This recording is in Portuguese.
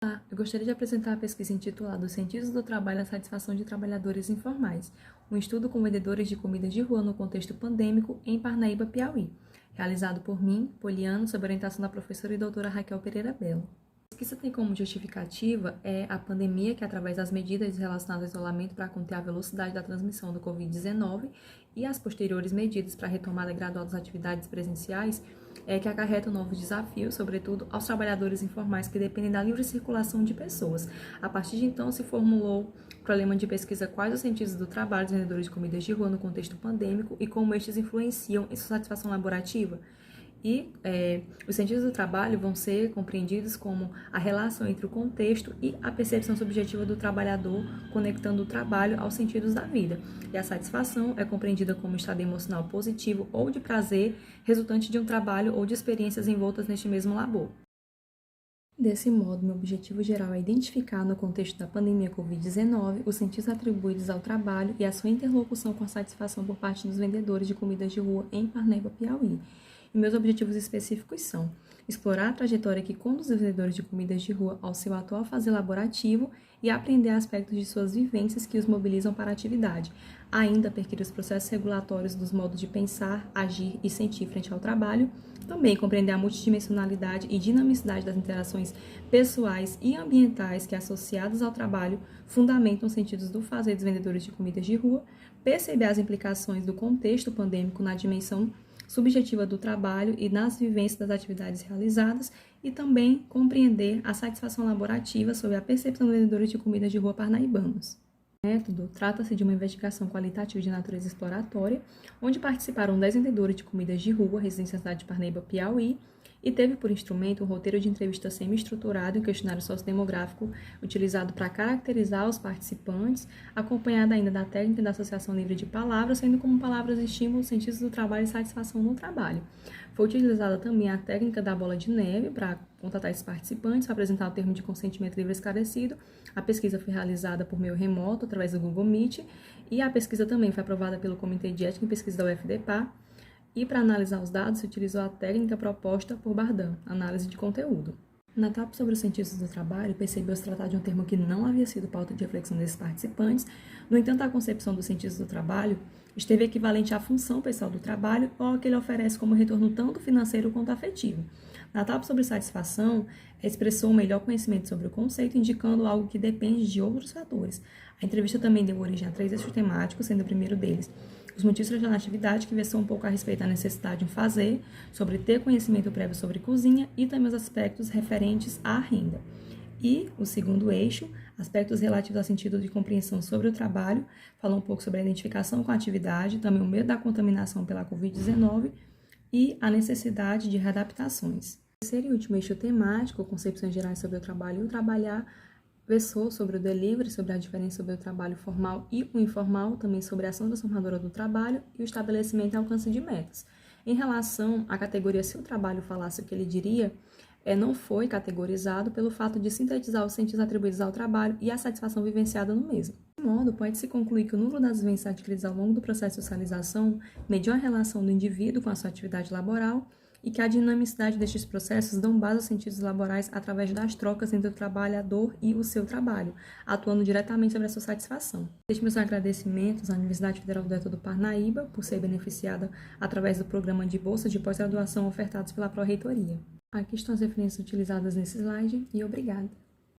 Olá, eu gostaria de apresentar a pesquisa intitulada Os Sentidos do Trabalho e a Satisfação de Trabalhadores Informais, um estudo com vendedores de comida de rua no contexto pandêmico em Parnaíba, Piauí, realizado por mim, Poliano, sob orientação da professora e doutora Raquel Pereira Belo. A pesquisa tem como justificativa a pandemia que, através das medidas relacionadas ao isolamento para conter a velocidade da transmissão do Covid-19 e as posteriores medidas para a retomada gradual das atividades presenciais, que acarretam novos desafios, sobretudo aos trabalhadores informais que dependem da livre circulação de pessoas. A partir de então, se formulou o problema de pesquisa quais os sentidos do trabalho dos vendedores de comidas de rua no contexto pandêmico e como estes influenciam em sua satisfação laborativa. E os sentidos do trabalho vão ser compreendidos como a relação entre o contexto e a percepção subjetiva do trabalhador, conectando o trabalho aos sentidos da vida. E a satisfação é compreendida como estado emocional positivo ou de prazer, resultante de um trabalho ou de experiências envoltas neste mesmo labor. Desse modo, meu objetivo geral é identificar, no contexto da pandemia Covid-19, os sentidos atribuídos ao trabalho e a sua interlocução com a satisfação por parte dos vendedores de comidas de rua em Parnaíba, Piauí. E meus objetivos específicos são explorar a trajetória que conduz os vendedores de comidas de rua ao seu atual fazer laborativo e aprender aspectos de suas vivências que os mobilizam para a atividade. Ainda perquirir os processos regulatórios dos modos de pensar, agir e sentir frente ao trabalho. Também compreender a multidimensionalidade e dinamicidade das interações pessoais e ambientais que, associadas ao trabalho, fundamentam os sentidos do fazer dos vendedores de comidas de rua. Perceber as implicações do contexto pandêmico na dimensão subjetiva do trabalho e nas vivências das atividades realizadas e também compreender a satisfação laborativa sobre a percepção dos vendedores de comidas de rua parnaibanos. O método trata-se de uma investigação qualitativa de natureza exploratória, onde participaram 10 vendedores de comidas de rua, residentes da cidade de Parnaíba, Piauí, e teve por instrumento um roteiro de entrevista semi-estruturado e um questionário sociodemográfico utilizado para caracterizar os participantes, acompanhado ainda da técnica da associação livre de palavras, sendo como palavras estímulos, sentidos do trabalho e satisfação no trabalho. Foi utilizada também a técnica da bola de neve para contatar esses participantes, para apresentar o termo de consentimento livre esclarecido. A pesquisa foi realizada por meio remoto, através do Google Meet, e a pesquisa também foi aprovada pelo Comitê de Ética em Pesquisa da UFDPA. E para analisar os dados, se utilizou a técnica proposta por Bardhan, análise de conteúdo. Na etapa sobre os sentidos do trabalho, percebeu-se tratar de um termo que não havia sido pauta de reflexão desses participantes. No entanto, a concepção dos sentidos do trabalho esteve equivalente à função pessoal do trabalho ou ao que ele oferece como retorno tanto financeiro quanto afetivo. Na etapa sobre satisfação, expressou um melhor conhecimento sobre o conceito, indicando algo que depende de outros fatores. A entrevista também deu origem a 3 eixos temáticos, sendo o primeiro deles os motivos da atividade, que versou um pouco a respeito da necessidade de fazer, sobre ter conhecimento prévio sobre cozinha e também os aspectos referentes à renda. E o segundo eixo, aspectos relativos ao sentido de compreensão sobre o trabalho, falou um pouco sobre a identificação com a atividade, também o medo da contaminação pela Covid-19 e a necessidade de readaptações. O terceiro e último eixo temático, concepções gerais sobre o trabalho e o trabalhar, versou sobre o delivery, sobre a diferença sobre o trabalho formal e o informal, também sobre a ação transformadora do trabalho e o estabelecimento e alcance de metas. Em relação à categoria se o trabalho falasse o que ele diria, não foi categorizado pelo fato de sintetizar os sentidos atribuídos ao trabalho e a satisfação vivenciada no mesmo. De modo, pode-se concluir que o núcleo das vivências adquiridas ao longo do processo de socialização mediu a relação do indivíduo com a sua atividade laboral e que a dinamicidade destes processos dão base aos sentidos laborais através das trocas entre o trabalhador e o seu trabalho, atuando diretamente sobre a sua satisfação. Deixo meus agradecimentos à Universidade Federal do Delta do Parnaíba por ser beneficiada através do programa de bolsa de pós-graduação ofertados pela Pró-Reitoria. Aqui estão as referências utilizadas nesse slide e obrigada.